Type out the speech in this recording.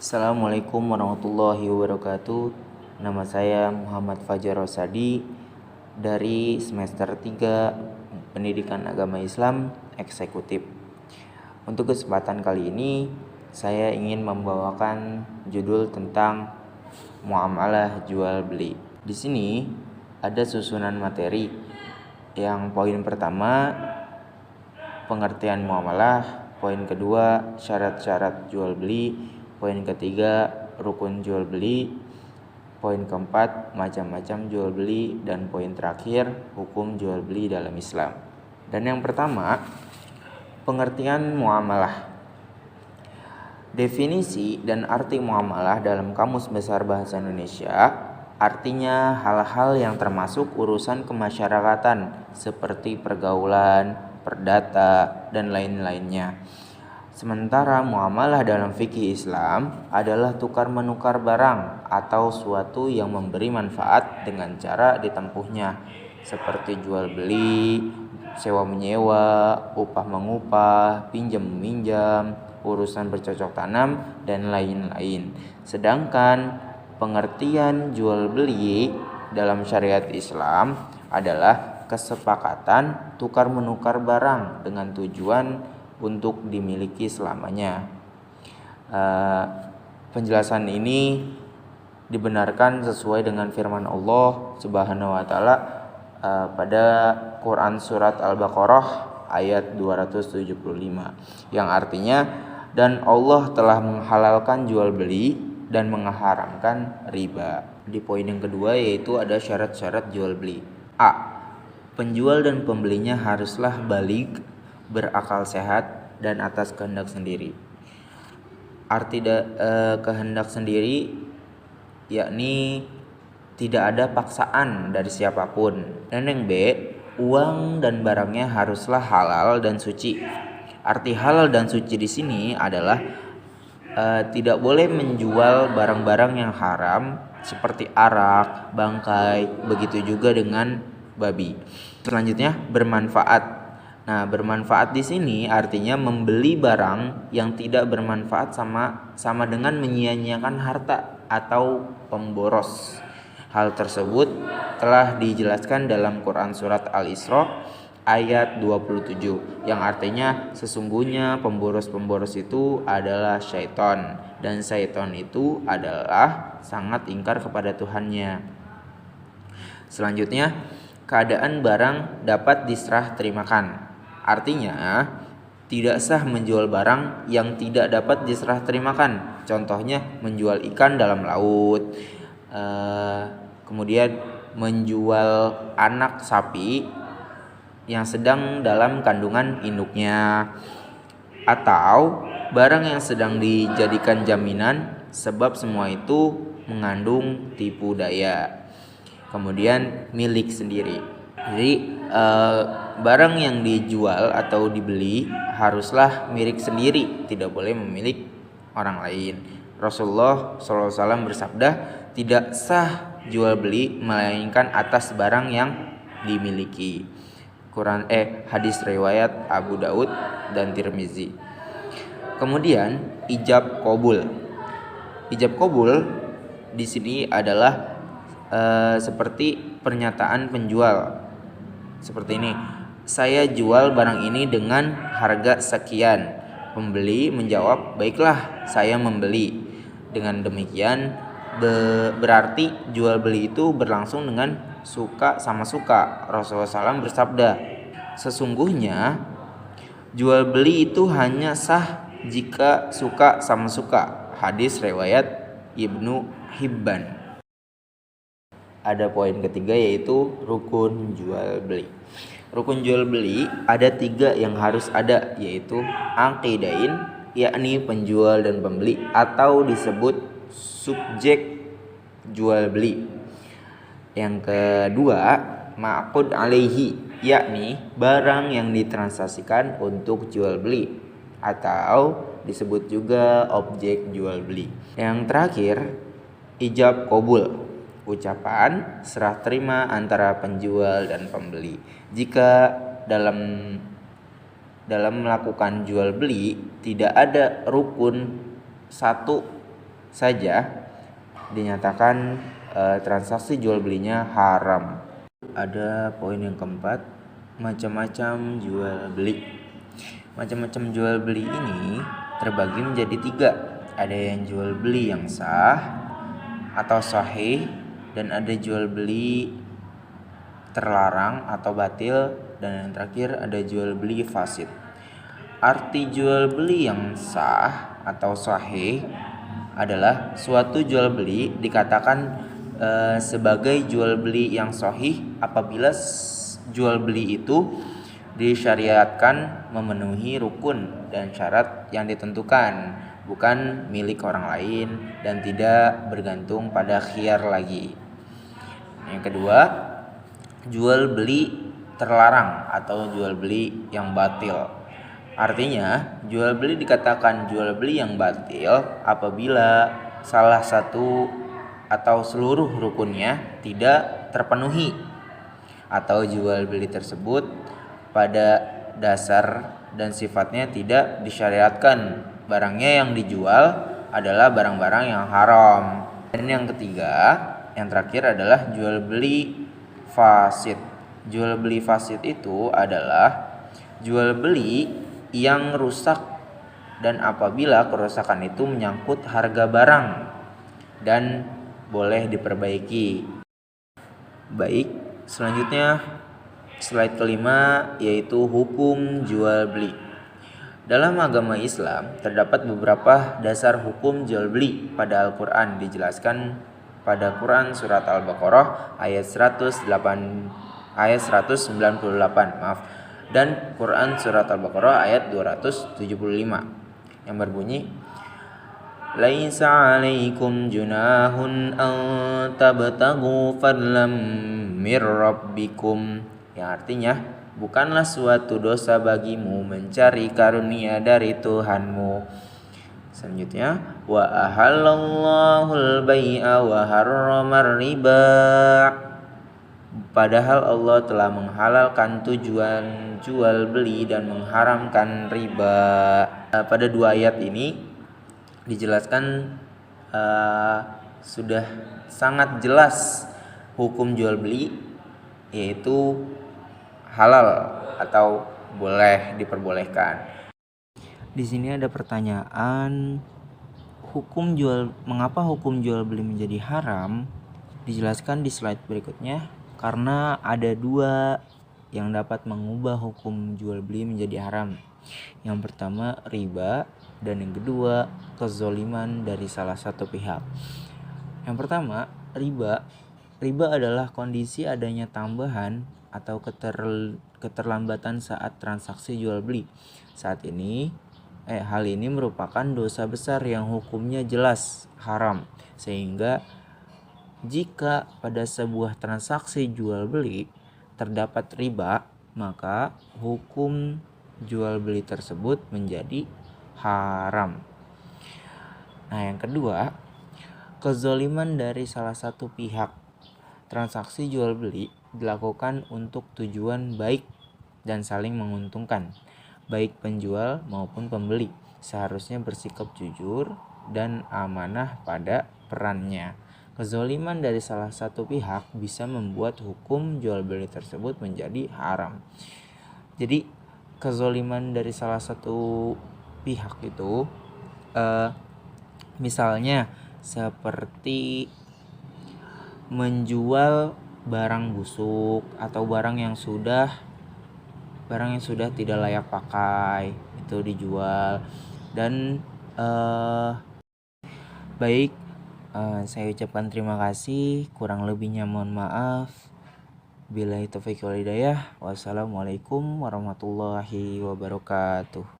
Assalamualaikum warahmatullahi wabarakatuh. Nama saya Muhammad Fajar Rosadi dari semester 3 Pendidikan Agama Islam Eksekutif. Untuk kesempatan kali ini saya ingin membawakan judul tentang muamalah jual beli. Di sini ada susunan materi. Yang poin pertama pengertian muamalah, poin kedua syarat-syarat jual beli, poin ketiga rukun jual beli, poin keempat macam-macam jual beli, dan poin terakhir hukum jual beli dalam Islam. Dan yang pertama, pengertian muamalah. Definisi dan arti muamalah dalam Kamus Besar Bahasa Indonesia artinya hal-hal yang termasuk urusan kemasyarakatan seperti pergaulan, perdata, dan lain-lainnya. Sementara muamalah dalam fikih Islam adalah tukar-menukar barang atau suatu yang memberi manfaat dengan cara ditempuhnya, seperti jual beli, sewa menyewa, upah mengupah, pinjam meminjam, urusan bercocok tanam, dan lain-lain. Sedangkan pengertian jual beli dalam syariat Islam adalah kesepakatan tukar menukar barang dengan tujuan untuk dimiliki selamanya. Penjelasan ini dibenarkan sesuai dengan firman Allah Subhanahu wa taala pada Quran surat Al-Baqarah ayat 275 yang artinya, dan Allah telah menghalalkan jual beli dan mengharamkan riba. Di poin yang kedua yaitu ada syarat-syarat jual beli. A. Penjual dan pembelinya haruslah baligh, berakal sehat, dan atas kehendak sendiri. Arti kehendak sendiri yakni tidak ada paksaan dari siapapun. Dan yang B, uang dan barangnya haruslah halal dan suci. Arti halal dan suci di sini adalah tidak boleh menjual barang-barang yang haram seperti arak, bangkai, begitu juga dengan babi. Selanjutnya, bermanfaat. Nah, bermanfaat di sini artinya membeli barang yang tidak bermanfaat sama dengan menyia-nyiakan harta atau pemboros. Hal tersebut telah dijelaskan dalam Quran surat Al-Isra ayat 27 yang artinya sesungguhnya pemboros-pemboros itu adalah syaitan, dan syaitan itu adalah sangat ingkar kepada Tuhannya. Selanjutnya, keadaan barang dapat diserah terimakan. Artinya tidak sah menjual barang yang tidak dapat diserah terimakan. Contohnya menjual ikan dalam laut, kemudian menjual anak sapi yang sedang dalam kandungan induknya, atau barang yang sedang dijadikan jaminan, sebab semua itu mengandung tipu daya. Kemudian milik sendiri. Jadi barang yang dijual atau dibeli haruslah milik sendiri, tidak boleh memiliki orang lain. Rasulullah SAW bersabda, tidak sah jual beli melainkan atas barang yang dimiliki. Hadis riwayat Abu Daud dan Tirmizi. Kemudian ijab qabul. Ijab qabul di sini adalah seperti pernyataan penjual. Seperti ini, saya jual barang ini dengan harga sekian. Pembeli menjawab, baiklah, saya membeli. Dengan demikian berarti jual beli itu berlangsung dengan suka sama suka. Rasulullah SAW bersabda, sesungguhnya jual beli itu hanya sah jika suka sama suka. Hadis riwayat Ibnu Hibban. Ada poin ketiga yaitu rukun jual beli. Rukun jual beli ada 3 yang harus ada, yaitu aqidain, yakni penjual dan pembeli atau disebut subjek jual beli. Yang kedua, ma'qud alaihi, yakni barang yang ditransaksikan untuk jual beli atau disebut juga objek jual beli. Yang terakhir, ijab qabul, ucapan serah terima antara penjual dan pembeli. Jika dalam melakukan jual beli tidak ada rukun 1 saja dinyatakan transaksi jual belinya haram. Ada poin yang keempat, macam-macam jual beli. Macam-macam jual beli ini terbagi menjadi 3. Ada yang jual beli yang sah atau sahih, dan ada jual beli terlarang atau batil, dan yang terakhir ada jual beli fasid. Arti jual beli yang sah atau sahih adalah suatu jual beli dikatakan sebagai jual beli yang sahih apabila jual beli itu disyariatkan memenuhi rukun dan syarat yang ditentukan, bukan milik orang lain dan tidak bergantung pada khiyar lagi. Yang kedua, jual beli terlarang atau jual beli yang batil. Artinya, jual beli dikatakan jual beli yang batil apabila salah satu atau seluruh rukunnya tidak terpenuhi, atau jual beli tersebut pada dasar dan sifatnya tidak disyariatkan. Barangnya yang dijual adalah barang-barang yang haram. Dan yang ketiga, yang terakhir adalah jual beli fasid. Jual beli fasid itu adalah jual beli yang rusak, dan apabila kerusakan itu menyangkut harga barang dan boleh diperbaiki. Baik, selanjutnya slide kelima, yaitu hukum jual beli. Dalam agama Islam terdapat beberapa dasar hukum jual beli pada Al-Quran. Dijelaskan pada Quran surat Al-Baqarah ayat 198 dan Quran surat Al-Baqarah ayat 275 yang berbunyi, Laisa 'alaikum junahun an tabtaghu fadlam mir rabbikum, yang artinya bukanlah suatu dosa bagimu mencari karunia dari Tuhanmu. Selanjutnya, wa ahallallahul bai'a wa harramar riba, padahal Allah telah menghalalkan tujuan jual beli dan mengharamkan riba. Pada 2 ayat ini dijelaskan sudah sangat jelas hukum jual beli, yaitu halal atau boleh diperbolehkan. Di sini ada pertanyaan, mengapa hukum jual beli menjadi haram? Dijelaskan di slide berikutnya. Karena ada 2 yang dapat mengubah hukum jual beli menjadi haram. Yang pertama riba, dan yang kedua kezoliman dari salah satu pihak. Yang pertama, riba. Riba adalah kondisi adanya tambahan atau keterlambatan saat transaksi jual beli. Hal ini merupakan dosa besar yang hukumnya jelas haram, sehingga jika pada sebuah transaksi jual beli terdapat riba, maka hukum jual beli tersebut menjadi haram. Nah, yang kedua, kezoliman dari salah satu pihak. Transaksi jual beli dilakukan untuk tujuan baik dan saling menguntungkan. Baik penjual maupun pembeli seharusnya bersikap jujur dan amanah pada perannya. Kezoliman dari salah satu pihak bisa membuat hukum jual beli tersebut menjadi haram. Jadi kezoliman dari salah satu pihak itu misalnya seperti menjual barang busuk atau barang yang sudah tidak layak pakai itu dijual. Dan baik, saya ucapkan terima kasih, kurang lebihnya mohon maaf. Billahi taufiq wal hidayah. Wassalamualaikum warahmatullahi wabarakatuh.